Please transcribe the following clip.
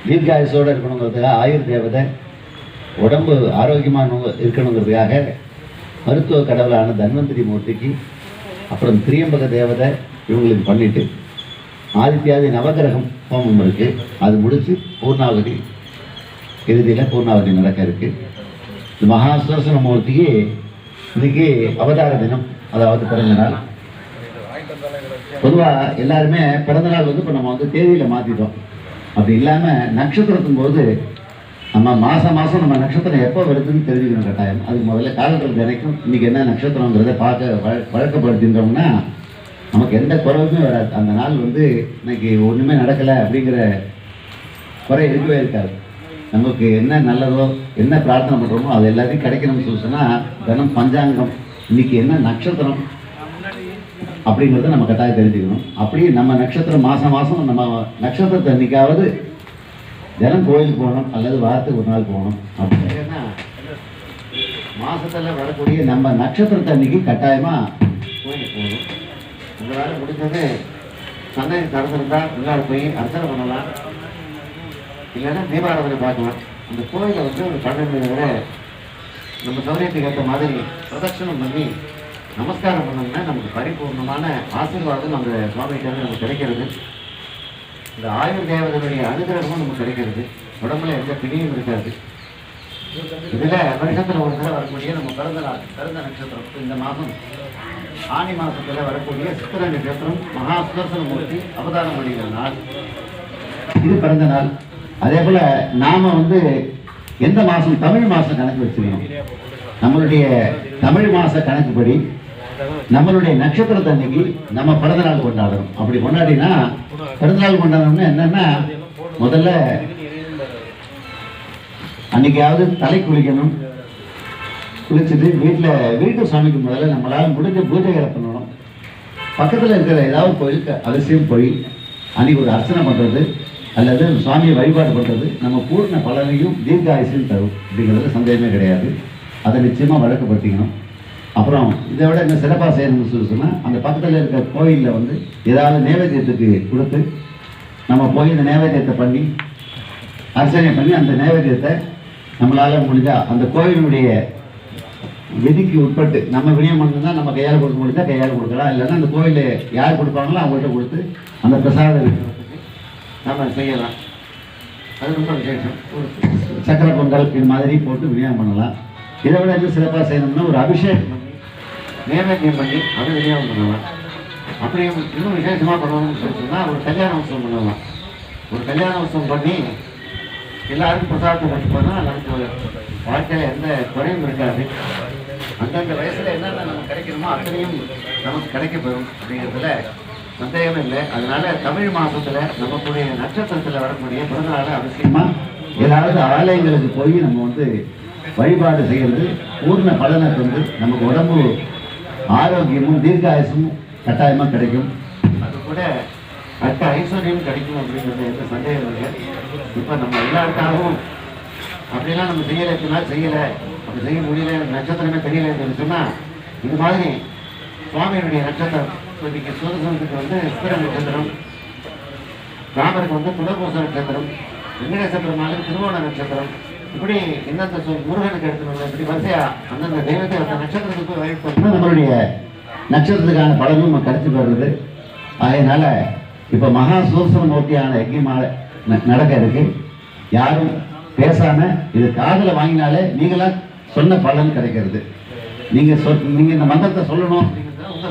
தீர்காயுசோடு இருக்கணுங்கிறதுக்காக ஆயுர் தேவதை, உடம்பு ஆரோக்கியமான இருக்கணுங்கிறதுக்காக மருத்துவ கடவுளான தன்வந்திரி மூர்த்திக்கு, அப்புறம் திரியம்பக தேவதை இவங்களுக்கு பண்ணிட்டு ஆதித்யாதி நவகிரகம் ஹோமம் இருக்குது. அது முடித்து பூர்ணாவதி, இறுதியில் பூர்ணாவதி நடக்க இருக்குது. இந்த மகா சுதர்சன மூர்த்திக்கு இன்னைக்கு அவதார தினம், அதாவது பிறந்த நாள். பொதுவாக எல்லாருமே பிறந்த நாள் இப்போ நம்ம தேதியில் மாற்றிட்டோம். அப்படி இல்லாமல் நட்சத்திரத்தின் போது நம்ம மாதம் நம்ம நட்சத்திரம் எப்போ வருதுன்னு தெரிஞ்சுக்கணும் கட்டாயம். அதுக்கு முதல்ல காலத்தில் தினைக்கும் இன்றைக்கி என்ன நட்சத்திரங்கிறத பார்க்க வழக்கப்படுத்தின்றோம்னா நமக்கு எந்த குறைவுமே வராது. அந்த நாள் இன்னைக்கு ஒன்றுமே நடக்கலை அப்படிங்கிற குறை இருக்கவே இருக்காது. நமக்கு என்ன நல்லதோ என்ன பிரார்த்தனை பண்ணுறோமோ அது எல்லாத்தையும் கிடைக்கணும்னு சொன்னால் தினம் பஞ்சாங்கம் இன்றைக்கி என்ன நட்சத்திரம் அப்படிங்கிறத நம்ம கட்டாயம் தெரிஞ்சுக்கணும். அப்படி நம்ம நட்சத்திரம் மாதம் நம்ம நட்சத்திரத்தை அன்றைக்காவது தினம் கோயிலுக்கு போகணும், அல்லது வாரத்துக்கு ஒரு நாள் போகணும். அப்படின்னா மாதத்தில் வரக்கூடிய நம்ம நட்சத்திரத்தை அன்றைக்கி கட்டாயமாக கோயிலுக்கு போகணும். உங்களால் முடிஞ்சது சந்தை திறந்துருந்தால் உள்ளார போய் அர்ச்சனை பண்ணலாம், இல்லைன்னா தீபாராதனை பார்க்கலாம். அந்த கோயிலை ஒரு 12 வரை நம்ம சௌரியத்துக்கு ஏற்ற மாதிரி பிரதட்சணம் பண்ணி நமஸ்காரம் பண்ணோம்னா நமக்கு பரிபூர்ணமான ஆசீர்வாதம் அந்த சுவாமிகிட்ட நமக்கு கிடைக்கிறது. இந்த ஆயுர் தேவதனுடைய அனுகிரகமும் நமக்கு கிடைக்கிறது. உடம்புல எந்த பிடியும் இருக்காது. இதில் வருஷத்தில் ஒரு தடவை வரக்கூடிய நம்ம பிறந்த நட்சத்திரம் இந்த மாதம் ஆனி மாதத்தில் வரக்கூடிய சித்திரை நட்சத்திரம் மகா சுதர்சன மூர்த்தி அவதாரம் அடைகிற நாள். இது பிறந்த நாள். அதே போல் நாம் எந்த மாதம் தமிழ் மாதம் கணக்கு வச்சுக்கணும். நம்மளுடைய தமிழ் மாத கணக்குப்படி நம்மளுடைய நட்சத்திரத்தை அன்னைக்கு நம்ம பிறந்தநாள் கொண்டாடணும். அப்படி கொண்டாடினா பிறந்தநாள் கொண்டாடணும்னா என்னன்னா, முதல்ல அன்னைக்காவது தலை குளிக்கணும். குளிச்சுட்டு வீட்டு சாமிக்கு முதல்ல நம்மளால் முடிஞ்ச பூஜைகளை பண்ணணும். பக்கத்தில் இருக்கிற ஏதாவது கோயிலுக்கு அவசியம் போய் அன்னைக்கு ஒரு அர்ச்சனை பண்ணுறது அல்லது சுவாமியை வழிபாடு பண்ணுறது நம்ம பூர்ண பலனையும் தீர்காயுசையும் தரும். அப்படிங்கிறதுல சந்தேகமே கிடையாது. அதை நிச்சயமாக வழக்கப்படுத்திக்கணும். அப்புறம் இதை விட என்ன சிறப்பாக செய்யணும்னு சொன்னால், அந்த பக்கத்தில் இருக்கிற கோயிலில் ஏதாவது நைவேத்தியத்துக்கு கொடுத்து நம்ம போய் இந்த நைவேத்தியத்தை பண்ணி அர்ச்சனை பண்ணி அந்த நைவேத்தியத்தை நம்மளால் முடிஞ்சால் அந்த கோயிலுடைய விதிக்கு உட்பட்டு நம்ம வினியம் பண்ணா நம்ம கையால் கொடுக்க முடிஞ்சால் கையால் கொடுக்கலாம். இல்லைன்னா அந்த கோயிலில் யார் கொடுப்பாங்களோ அவங்கள்ட்ட கொடுத்து அந்த பிரசாதம் நம்ம செய்யலாம். அது ரொம்ப விசேஷம். ஒரு சக்கரை பொங்கல் இது மாதிரி போட்டு விநியோகம் பண்ணலாம். இதை விட எது சிறப்பாக செய்யணும்னா ஒரு அபிஷேகம் பண்ணி நைவேத்தியம் பண்ணி அதை விநியோகம் பண்ணலாம். அப்படி இன்னும் விசேஷமாக பண்ணணும்னு சொன்னால் ஒரு கல்யாண உற்சவம் பண்ணலாம். ஒரு கல்யாண உற்சவம் பண்ணி எல்லாருக்கும் பிரசாதத்தை கொண்டு போனால் நமக்கு வாழ்க்கையில் எந்த குறையும் இருக்காது. அந்தந்த வயசில் என்னென்ன நமக்கு கிடைக்கணுமோ அத்தனையும் நமக்கு கிடைக்கப்பெறும் அப்படிங்கிறதுல சந்தேகமே இல்லை. அதனால தமிழ் மாதத்தில் நமக்குடைய நட்சத்திரத்தில் வரக்கூடிய பிறந்தநாளை அவசியமாக ஏதாவது ஆலயங்களுக்கு போய் நம்ம வழிபாடு செய்கிறது பூர்ண பலனை நமக்கு உடம்பு ஆரோக்கியமும் தீர்காயுசும் கட்டாயமாக கிடைக்கும். அது கூட அட்ட ஐஸ்வர்யம் கிடைக்கும் அப்படிங்கிறது எந்த சந்தேகம் இல்லை. இப்போ நம்ம எல்லாருக்காகவும் அப்படிலாம் நம்ம செய்யலைன்னா செய்யலை, அப்படி செய்ய முடியல, நட்சத்திரமே தெரியலைன்னு சொன்னால் இது மாதிரி சுவாமியினுடைய நட்சத்திரம் இன்னைக்கு சூரியனுக்கு சித்திர நட்சத்திரம், ராமருக்கு புனர்பூச நட்சத்திரம், வெங்கடேச பெருமாளுக்கு திருவோண நட்சத்திரம், இப்படி எந்தெந்த முருகனுக்கு எடுத்துக்கணும். இப்படி வரிசையா அந்தந்த தெய்வத்தை அந்த நட்சத்திரத்துக்கு வழிபட்டு நம்மளுடைய நட்சத்திரத்துக்கான பலனும் நம்ம கிடைச்சி வருது. அதனால இப்போ மகா சுதர்சன மூர்த்தியான யஜ்யமாக நடக்க இருக்கு. யாரும் பேசாம இது காதில் வாங்கினாலே நீங்களா சொன்ன பலன் கிடைக்கிறது. நீங்க இந்த மந்திரத்தை சொல்லணும் அப்படிங்கிறது உங்க